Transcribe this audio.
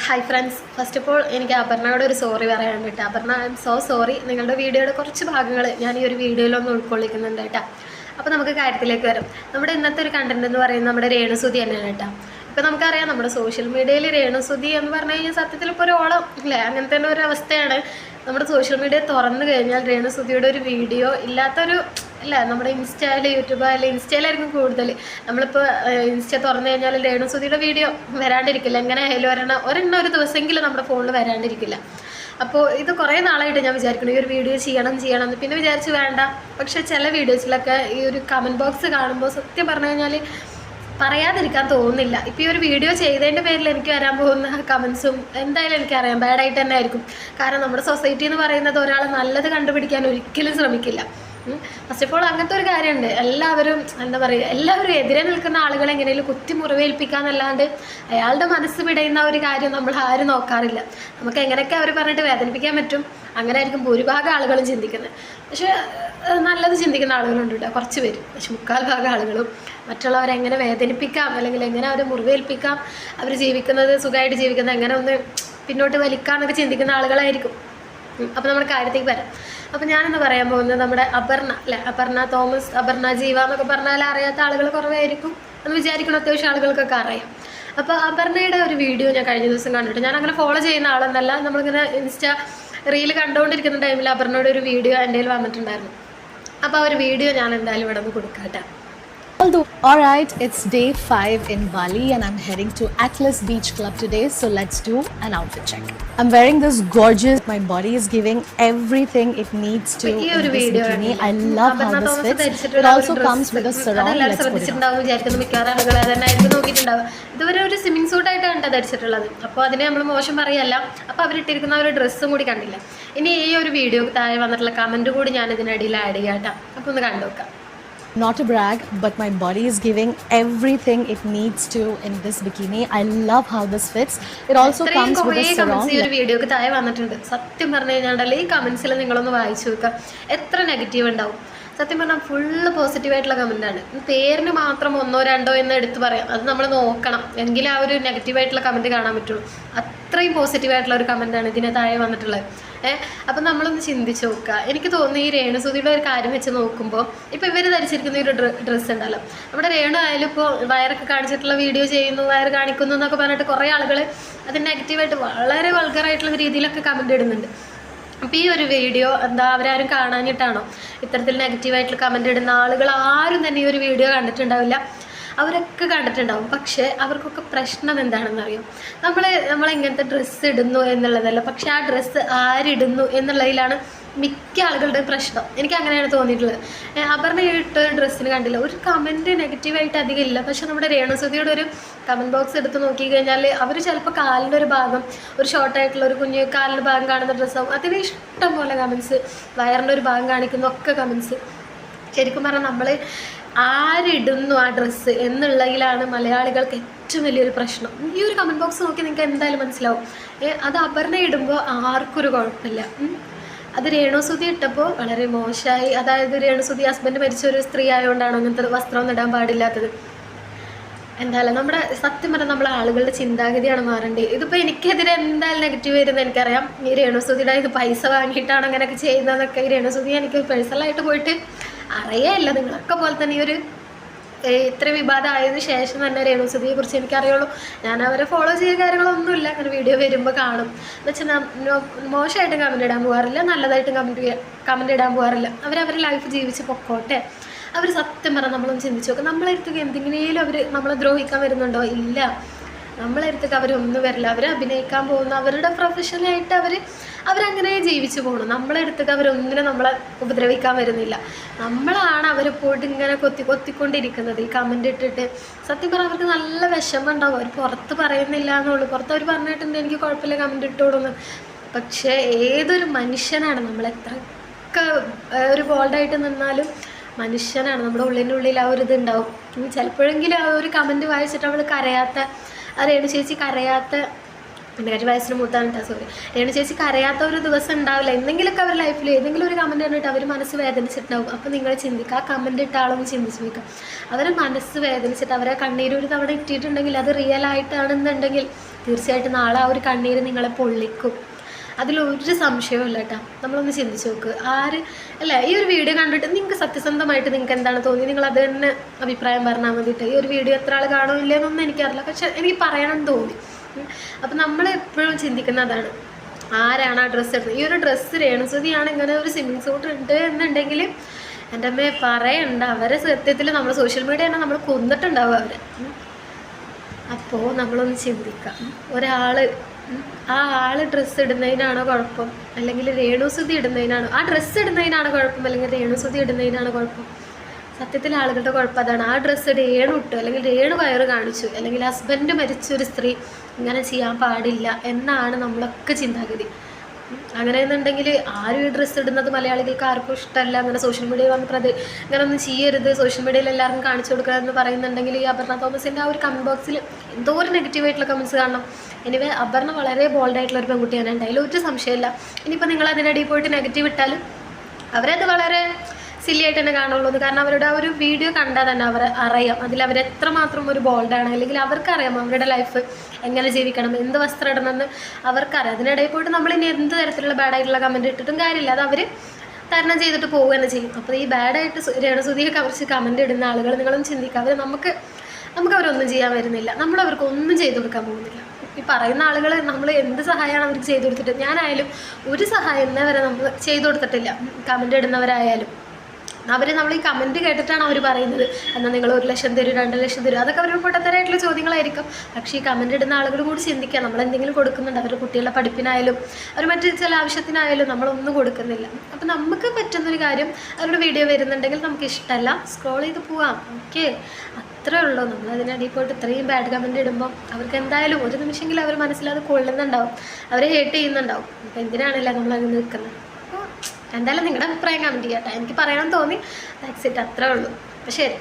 Hi friends, first of all എനിക്ക് അപർണയോട് ഒരു sorry പറയാൻ കേട്ടോ. Aparna, I M so sorry. നിങ്ങളുടെ വീഡിയോയുടെ കുറച്ച് ഭാഗങ്ങൾ ഞാൻ ഈ ഒരു വീഡിയോയിലൊന്ന് ഉൾക്കൊള്ളിക്കുന്നുണ്ട് കേട്ടോ. അപ്പോൾ നമുക്ക് കാര്യത്തിലേക്ക് വരാം. നമ്മുടെ ഇന്നത്തെ ഒരു കണ്ടന്റ് എന്ന് പറയുന്നത് നമ്മുടെ രേണുസുതി തന്നെയാണ് കേട്ടോ. ഇപ്പോൾ നമുക്കറിയാം, നമ്മുടെ സോഷ്യൽ മീഡിയയിൽ രേണുസുതി എന്ന് പറഞ്ഞു കഴിഞ്ഞാൽ സത്യത്തിൽ ഇപ്പോൾ ഒരു ഓളം ഇല്ലേ, അങ്ങനത്തെ തന്നെ ഒരു അവസ്ഥയാണ്. നമ്മുടെ സോഷ്യൽ മീഡിയ തുറന്നു കഴിഞ്ഞാൽ രേണുസുതിയുടെ ഒരു വീഡിയോ ഇല്ലാത്തൊരു ഇല്ല. നമ്മുടെ ഇൻസ്റ്റയിൽ, യൂട്യൂബ് അല്ലെങ്കിൽ ഇൻസ്റ്റയിലായിരിക്കും കൂടുതൽ. നമ്മളിപ്പോൾ ഇൻസ്റ്റ തുറന്നു കഴിഞ്ഞാൽ രേണുസുതിയുടെ വീഡിയോ വരാണ്ടിരിക്കില്ല. എങ്ങനെ ആയാലും ഒരെണ്ണം ഒരു ദിവസമെങ്കിലും നമ്മുടെ ഫോണിൽ വരാണ്ടിരിക്കില്ല. അപ്പോൾ ഇത് കുറേ നാളായിട്ട് ഞാൻ വിചാരിക്കണം ഈ ഒരു വീഡിയോ ചെയ്യണം എന്ന്. പിന്നെ വിചാരിച്ച് വേണ്ട. പക്ഷേ ചില വീഡിയോസിലൊക്കെ ഈ ഒരു കമൻറ്റ് ബോക്സ് കാണുമ്പോൾ സത്യം പറഞ്ഞു കഴിഞ്ഞാൽ പറയാതിരിക്കാൻ തോന്നുന്നില്ല. ഇപ്പോൾ ഈ ഒരു വീഡിയോ ചെയ്തതിൻ്റെ പേരിൽ എനിക്ക് വരാൻ പോകുന്ന കമൻസും എന്തായാലും എനിക്കറിയാം ബാഡായിട്ട് തന്നെ ആയിരിക്കും. കാരണം നമ്മുടെ സൊസൈറ്റി എന്ന് പറയുന്നത് ഒരാൾ നല്ലത് കണ്ടുപിടിക്കാൻ ഒരിക്കലും ശ്രമിക്കില്ല. ഫസ്റ്റ് ഓഫ് ഓൾ അങ്ങനത്തെ ഒരു കാര്യമുണ്ട്. എല്ലാവരും എന്താ പറയുക, എല്ലാവരും എതിരെ നിൽക്കുന്ന ആളുകളെ എങ്ങനെയും കുത്തി മുറിവേൽപ്പിക്കാന്നല്ലാണ്ട് അയാളുടെ മനസ്സ് പിടയുന്ന ഒരു കാര്യം നമ്മൾ ആരും നോക്കാറില്ല. നമുക്ക് എങ്ങനെയൊക്കെ അവർ പറഞ്ഞിട്ട് വേദനിപ്പിക്കാൻ പറ്റും, അങ്ങനെ ആയിരിക്കും ഭൂരിഭാഗം ആളുകളും ചിന്തിക്കുന്നത്. പക്ഷേ നല്ലത് ചിന്തിക്കുന്ന ആളുകളുണ്ട് കേട്ടോ, കുറച്ച് പേര്. പക്ഷെ മുക്കാൽ ഭാഗം ആളുകളും മറ്റുള്ളവരെ എങ്ങനെ വേദനിപ്പിക്കാം അല്ലെങ്കിൽ എങ്ങനെ അവരെ മുറിവേൽപ്പിക്കാം, അവർ ജീവിക്കുന്നത് സുഖമായിട്ട് ജീവിക്കുന്നത് എങ്ങനെ ഒന്ന് പിന്നോട്ട് വലിക്കാമെന്നൊക്കെ ചിന്തിക്കുന്ന ആളുകളായിരിക്കും. അപ്പോൾ നമ്മുടെ കാര്യത്തേക്ക് വരാം. അപ്പോൾ ഞാനെന്ന് പറയാൻ പോകുന്നത് നമ്മുടെ അപർണ അല്ലേ, അപർണ തോമസ്, അപർണ ജീവ എന്നൊക്കെ പറഞ്ഞാൽ അറിയാത്ത ആളുകൾ കുറവായിരിക്കും എന്ന് വിചാരിക്കണം. അത്യാവശ്യം ആളുകൾക്കൊക്കെ അറിയാം. അപ്പോൾ അപർണയുടെ ഒരു വീഡിയോ ഞാൻ കഴിഞ്ഞ ദിവസം കണ്ടിട്ട്, ഞാൻ അങ്ങനെ ഫോളോ ചെയ്യുന്ന ആളെന്നല്ല, നമ്മളിങ്ങനെ ഇൻസ്റ്റ റീൽ കണ്ടുകൊണ്ടിരിക്കുന്ന ടൈമിൽ അപർണയുടെ ഒരു വീഡിയോ എൻ്റെ കയ്യിൽ വന്നിട്ടുണ്ടായിരുന്നു. അപ്പോൾ ആ ഒരു വീഡിയോ ഞാൻ എന്തായാലും ഇവിടെ നിന്ന് കൊടുക്കാം കേട്ടോ. Alright, it's day 5 in Bali and I'm heading to Atlas Beach Club today, so let's do an outfit check. I'm wearing this gorgeous, my body is giving everything it needs to in this bikini. I love how this fits. It also comes with a sarong. Let's put it on. ഇതുവരെ ഒരു swimming സൂട്ടായിട്ടാണ് ധരിച്ചിട്ടുള്ളത്. അപ്പോൾ അതിനെ നമ്മൾ മോശം പറയല്ല. അപ്പോൾ അവരിട്ടിരിക്കുന്ന ഒരു ഡ്രസ്സും കൂടി കണ്ടില്ല. ഇനി ഈ ഒരു വീഡിയോ താഴെ വന്നിട്ടുള്ള കമൻറ്റ് കൂടി ഞാൻ ഇതിനിടയിൽ ആഡ് ചെയ്യാം കേട്ടോ. അപ്പോൾ ഒന്ന് കണ്ടു നോക്കാം. Not to brag, but my body is giving everything it needs to in this bikini. I love how this fits. It also comes with a sarong. ഈ ഒരു വീഡിയോക്ക് താഴെ വന്നിട്ടുണ്ട്. സത്യം പറഞ്ഞു കഴിഞ്ഞാൽ ഈ കമൻസിൽ നിങ്ങളൊന്ന് വായിച്ചു നോക്കുക, എത്ര നെഗറ്റീവ് ഉണ്ടാവും. സത്യം പറഞ്ഞാൽ ഫുള്ള് പോസിറ്റീവായിട്ടുള്ള കമൻറ്റാണ്. പേരിന് മാത്രം 1 or 2 എന്ന് എടുത്ത് പറയാം, അത് നമ്മൾ നോക്കണം, എങ്കിലും ആ ഒരു നെഗറ്റീവായിട്ടുള്ള കമൻറ്റ് കാണാൻ പറ്റുള്ളൂ. അത്രയും പോസിറ്റീവായിട്ടുള്ള ഒരു കമൻറ്റാണ് ഇതിന് താഴെ വന്നിട്ടുള്ളത്. അപ്പം നമ്മളൊന്ന് ചിന്തിച്ച് നോക്കുക. എനിക്ക് തോന്നുന്നു ഈ രേണുസുതിയുടെ ഒരു കാര്യം വെച്ച് നോക്കുമ്പോൾ, ഇപ്പോൾ ഇവർ ധരിച്ചിരിക്കുന്ന ഒരു ഡ്രസ്സ് ഉണ്ടല്ലോ, നമ്മുടെ രേണു ആയാലും ഇപ്പോൾ വയറൊക്കെ കാണിച്ചിട്ടുള്ള വീഡിയോ ചെയ്യുന്നു, വയറ് കാണിക്കുന്നു എന്നൊക്കെ പറഞ്ഞിട്ട് കുറേ ആളുകൾ അത് നെഗറ്റീവായിട്ട് വളരെ വൾഗറായിട്ടുള്ള രീതിയിലൊക്കെ കമൻറ്റ് ഇടുന്നുണ്ട്. അപ്പോൾ ഈ ഒരു വീഡിയോ എന്താ അവരാരും കാണാനിട്ടാണോ ഇത്തരത്തിൽ നെഗറ്റീവായിട്ടുള്ള കമൻറ്റ് ഇടുന്ന ആളുകൾ ആരും തന്നെ ഈ ഒരു വീഡിയോ കണ്ടിട്ടുണ്ടാവില്ല. അവരൊക്കെ കണ്ടിട്ടുണ്ടാവും. പക്ഷേ അവർക്കൊക്കെ പ്രശ്നം എന്താണെന്നറിയാം, നമ്മളെങ്ങനത്തെ ഡ്രസ്സ് ഇടുന്നു എന്നുള്ളതല്ല, പക്ഷെ ആ ഡ്രസ്സ് ആരിടുന്നു എന്നുള്ളതിലാണ് മിക്ക ആളുകളുടെ പ്രശ്നം. എനിക്ക് അങ്ങനെയാണ് തോന്നിയിട്ടുള്ളത്. അപർണ ഇട്ട ഡ്രസ്സിന് കണ്ടില്ല, ഒരു കമൻറ്റ് നെഗറ്റീവായിട്ട് അധികം ഇല്ല. പക്ഷെ നമ്മുടെ രേണുസുതിയുടെ ഒരു കമൻറ്റ് ബോക്സ് എടുത്ത് നോക്കിക്കഴിഞ്ഞാൽ അവർ ചിലപ്പോൾ കാലിൻ്റെ ഒരു ഭാഗം, ഒരു ഷോർട്ടായിട്ടുള്ള ഒരു കുഞ്ഞ് കാലിൻ്റെ ഭാഗം കാണുന്ന ഡ്രസ്സാവും, അതിന് ഇഷ്ടം പോലെ കമൻസ്, വയറിൻ്റെ ഒരു ഭാഗം കാണിക്കുന്ന ഒക്കെ കമൻസ്. ശരിക്കും പറഞ്ഞാൽ നമ്മൾ ആരിടുന്നു ആ ഡ്രസ്സ് എന്നുള്ളതിലാണ് മലയാളികൾക്ക് ഏറ്റവും വലിയൊരു പ്രശ്നം. ഈ ഒരു കമൻറ്റ് ബോക്സ് നോക്കി നിങ്ങൾക്ക് എന്തായാലും മനസ്സിലാവും. അത് അപർണ ഇടുമ്പോൾ ആർക്കും ഒരു കുഴപ്പമില്ല. അത് രേണുസുതി ഇട്ടപ്പോൾ വളരെ മോശമായി. അതായത് രേണുസുതി ഹസ്ബൻഡ് മരിച്ച ഒരു സ്ത്രീ ആയതുകൊണ്ടാണ് അങ്ങനത്തെ വസ്ത്രം ഇടാൻ പാടില്ലാത്തത്. എന്തായാലും നമ്മുടെ സത്യം പറഞ്ഞാൽ നമ്മളെ ആളുകളുടെ ചിന്താഗതിയാണ് മാറേണ്ടത്. ഇതിപ്പോൾ എനിക്കെതിരെ എന്തായാലും നെഗറ്റീവ് വരുന്നത് എനിക്കറിയാം. ഈ രേണുസുതിയുടെ ഇത് പൈസ വാങ്ങിയിട്ടാണ് അങ്ങനെയൊക്കെ ചെയ്യുന്നതൊക്കെ. ഈ രേണുസുതി എനിക്ക് പേഴ്സണലായിട്ട് പോയിട്ട് അറിയാമല്ല, നിങ്ങളൊക്കെ പോലെ തന്നെ ഈ ഒരു ഇത്ര വിവാദം ആയതിനു ശേഷം തന്നെ രേണുസുതിയെ കുറിച്ച് എനിക്കറിയുള്ളൂ. ഞാൻ അവരെ ഫോളോ ചെയ്യുന്ന കാര്യങ്ങളൊന്നുമില്ല, അങ്ങനെ വീഡിയോ വരുമ്പോൾ കാണും. എന്ന് വെച്ചാൽ മോശമായിട്ട് കമൻറ്റ് ഇടാൻ പോകാറില്ല, നല്ലതായിട്ടും കമൻറ്റ് ഇടാൻ പോകാറില്ല. അവരവരുടെ ലൈഫ് ജീവിച്ച് പൊക്കോട്ടെ. അവർ സത്യം പറഞ്ഞാൽ നമ്മളൊന്ന് ചിന്തിച്ച് നോക്കുക, നമ്മളെടുത്തേക്ക് എന്തെങ്കിലും അവർ നമ്മളെ ദ്രോഹിക്കാൻ വരുന്നുണ്ടോ? ഇല്ല, നമ്മളെടുത്തേക്ക് അവരൊന്നും വരില്ല. അവർ അഭിനയിക്കാൻ പോകുന്ന അവരുടെ പ്രൊഫഷനായിട്ട് അവരങ്ങനെ ജീവിച്ചു പോകണം. നമ്മളെടുത്തേക്ക് അവരൊന്നിനും നമ്മളെ ഉപദ്രവിക്കാൻ വരുന്നില്ല. നമ്മളാണ് അവരെ പോയിട്ട് ഇങ്ങനെ കൊത്തിക്കൊണ്ടിരിക്കുന്നത് ഈ കമൻറ്റ് ഇട്ടിട്ട്. സത്യം പറഞ്ഞാൽ അവർക്ക് നല്ല വിഷമം ഉണ്ടാവും. അവർ പുറത്ത് പറയുന്നില്ല എന്നുള്ളൂ. പുറത്ത് അവർ പറഞ്ഞിട്ടുണ്ട് എനിക്ക് കുഴപ്പമില്ല കമൻറ്റ് ഇട്ടോടുന്നു. പക്ഷേ ഏതൊരു മനുഷ്യനാണ്, നമ്മളെത്രയൊക്കെ ഒരു ബോൾഡായിട്ട് നിന്നാലും മനുഷ്യനാണ്. നമ്മുടെ ഉള്ളിനുള്ളിൽ ആ ഒരു ഇതുണ്ടാവും. ചിലപ്പോഴെങ്കിലും ആ ഒരു കമൻറ്റ് വായിച്ചിട്ട് അവൾ കരയാത്ത, ആ രേണു ചേച്ചി കരയാത്ത, എൻ്റെ കാര്യം വയസ്സിന് മൂത്താണ് കേട്ടോ, സോറി, രേണു ചേച്ചി കരയാത്ത ഒരു ദിവസം ഉണ്ടാവില്ല. എന്തെങ്കിലുമൊക്കെ അവർ ലൈഫിൽ ഏതെങ്കിലും ഒരു കമൻറ്റ് കണ്ടിട്ട് അവർ മനസ്സ് വേദനിച്ചിട്ടുണ്ടാവും. അപ്പോൾ നിങ്ങൾ ചിന്തിക്കുക, ആ കമൻറ്റ് ഇട്ട ആളൊന്ന് ചിന്തിച്ച് നോക്കുക. അവരെ മനസ്സ് വേദനിച്ചിട്ട് അവരെ കണ്ണീര് ഒരു തവണ ഇട്ടിട്ടുണ്ടെങ്കിൽ അത് റിയൽ ആയിട്ടാണെന്നുണ്ടെങ്കിൽ തീർച്ചയായിട്ടും നാളെ ആ ഒരു കണ്ണീര് നിങ്ങളെ പൊള്ളിക്കും, അതിലൊരു സംശയവും ഇല്ല കേട്ടോ. നമ്മളൊന്ന് ചിന്തിച്ച് നോക്ക്. അല്ല ഈ ഒരു വീഡിയോ കണ്ടിട്ട് നിങ്ങൾക്ക് സത്യസന്ധമായിട്ട് നിങ്ങൾക്ക് എന്താണ് തോന്നി, നിങ്ങൾ അത് തന്നെ അഭിപ്രായം പറഞ്ഞാൽ മതിയിട്ട്. ഈ ഒരു വീഡിയോ എത്ര ആൾ കാണുമില്ലെന്നൊന്നും എനിക്കറിയില്ല, പക്ഷെ എനിക്ക് പറയണം എന്ന് തോന്നി. അപ്പം നമ്മൾ എപ്പോഴും ചിന്തിക്കുന്നതാണ്, ആരാണ് ആ ഡ്രസ്സ് എടുത്തത്. ഈ ഒരു ഡ്രസ്സ് രേണുസുതിയാണ് ഇങ്ങനെ ഒരു സ്വിമ്മിങ് സൂട്ട് ഉണ്ട് എന്നുണ്ടെങ്കിൽ എൻ്റെ അമ്മയെ പറയണ്ട, അവരെ സത്യത്തിൽ നമ്മൾ സോഷ്യൽ മീഡിയ തന്നെ നമ്മൾ കൊന്നിട്ടുണ്ടാവും അവരെ. അപ്പോൾ നമ്മളൊന്ന് ചിന്തിക്കാം, ആ ആൾ ഡ്രസ്സ് ഇടുന്നതിനാണോ കുഴപ്പം, അല്ലെങ്കിൽ രേണുസുതി ഇടുന്നതിനാണോ, ആ ഡ്രസ്സ് ഇടുന്നതിനാണോ കുഴപ്പം, അല്ലെങ്കിൽ രേണുസുതി ഇടുന്നതിനാണോ കുഴപ്പം? സത്യത്തിൽ ആളുകളുടെ കുഴപ്പം അതാണ്. ആ ഡ്രസ്സ് രേണു ഇട്ടു, അല്ലെങ്കിൽ രേണു വയറ് കാണിച്ചു, അല്ലെങ്കിൽ ഹസ്ബൻഡ് മരിച്ചൊരു സ്ത്രീ ഇങ്ങനെ ചെയ്യാൻ പാടില്ല എന്നാണ് നമ്മളൊക്കെ ചിന്താഗതി. അങ്ങനെയെന്നുണ്ടെങ്കിൽ ആരും ഈ ഡ്രസ്സ് ഇടുന്നത് മലയാളികൾക്ക് ആർക്കും ഇഷ്ടമല്ല. അങ്ങനെ സോഷ്യൽ മീഡിയ വന്ന് ഇങ്ങനെ ഒന്നും ചെയ്യരുത്, സോഷ്യൽ മീഡിയയിൽ എല്ലാവർക്കും കാണിച്ചു കൊടുക്കുക എന്ന് പറയുന്നുണ്ടെങ്കിൽ ഈ അപർണ തോമസിൻ്റെ ആ ഒരു കമൻറ്റ് ബോക്സിൽ എന്തോ ഒരു നെഗറ്റീവായിട്ടുള്ള കമൻറ്റ്സ് കാണണം. എനിവേ അപർണ വളരെ ബോൾഡായിട്ടുള്ള ഒരു പെൺകുട്ടിയാണ്, ഉണ്ടായാലും ഒരു സംശയമില്ല. ഇനിയിപ്പോൾ നിങ്ങൾ അതിനിടയിൽ പോയിട്ട് നെഗറ്റീവ് ഇട്ടാലും അവരത് വളരെ സില്ലിയായിട്ട് തന്നെ കാണുള്ളൂ. കാരണം അവരുടെ ആ ഒരു വീഡിയോ കണ്ടാൽ തന്നെ അറിയാം അതിൽ അവരെത്രമാത്രം ഒരു ബോൾഡാണ്, അല്ലെങ്കിൽ അവർക്കറിയാം അവരുടെ ലൈഫ് എങ്ങനെ ജീവിക്കണം, എന്ത് വസ്ത്രം ഇടണമെന്ന് അവർക്കറിയാം. അതിനിടയിൽ പോയിട്ട് നമ്മൾ ഇനി എന്ത് തരത്തിലുള്ള ബാഡായിട്ടുള്ള കമൻറ്റ് ഇട്ടിട്ടും കാര്യമില്ല, അത് അവർ തരണം ചെയ്തിട്ട് പോവുക തന്നെ ചെയ്യും. അപ്പോൾ ഈ ബാഡായിട്ട് രേണുസുതിയൊക്കെ കുറിച്ച് കമൻറ്റ് ഇടുന്ന ആളുകൾ നിങ്ങളൊന്നും ചിന്തിക്കുക, നമുക്ക് അവരൊന്നും ചെയ്യാൻ വരുന്നില്ല, നമ്മളവർക്ക് ഒന്നും ചെയ്തു കൊടുക്കാൻ പോകുന്നില്ല. ഈ പറയുന്ന ആളുകൾ നമ്മൾ എന്ത് സഹായമാണ് അവർക്ക് ചെയ്തു കൊടുത്തിട്ട്, ഞാനായാലും ഒരു സഹായം ഇന്നേ വരെ നമ്മൾ ചെയ്തു കൊടുത്തിട്ടില്ല. കമൻറ്റ് ഇടുന്നവരായാലും നമ്മൾ ഈ കമൻറ്റ് കേട്ടിട്ടാണ് അവർ പറയുന്നത് എന്നാൽ നിങ്ങൾ 1 ലക്ഷം തരും 2 ലക്ഷം തരും, അതൊക്കെ അവർ പൊട്ടത്തരായിട്ടുള്ള ചോദ്യങ്ങളായിരിക്കും. പക്ഷേ ഈ കമൻറ്റ് ഇടുന്ന ആളുകൾ കൂടി ചിന്തിക്കുക, നമ്മളെന്തെങ്കിലും കൊടുക്കുന്നുണ്ട് അവരുടെ കുട്ടികളുടെ പഠിപ്പിനായാലും അവർ മറ്റു ചില ആവശ്യത്തിനായാലും നമ്മളൊന്നും കൊടുക്കുന്നില്ല. അപ്പോൾ നമുക്ക് പറ്റുന്നൊരു കാര്യം, അവരുടെ വീഡിയോ വരുന്നുണ്ടെങ്കിൽ നമുക്ക് ഇഷ്ടമല്ല, സ്ക്രോൾ ചെയ്ത് പോവാം, ഓക്കെ, അത്രേ ഉള്ളൂ. നമ്മൾ അതിനടിയിൽ പോയിട്ട് ഇത്രയും ബാഡ് കമൻറ്റ് ഇടുമ്പം അവർക്ക് എന്തായാലും ഒരു നിമിഷമെങ്കിലും അവർ മനസ്സിലത് കൊള്ളുന്നുണ്ടാവും, അവരെ ഹേറ്റ് ചെയ്യുന്നുണ്ടാവും. അപ്പോൾ എന്തിനാണല്ലോ നമ്മളങ്ങനെ നിൽക്കുന്നത്? എന്തായാലും നിങ്ങളുടെ അഭിപ്രായം കമൻറ്റ് ചെയ്യാം കേട്ടോ. എനിക്ക് പറയാൻ തോന്നി, ദാറ്റ്സ് ഇറ്റ്, അത്രേ ഉള്ളൂ. അപ്പോൾ ശരി.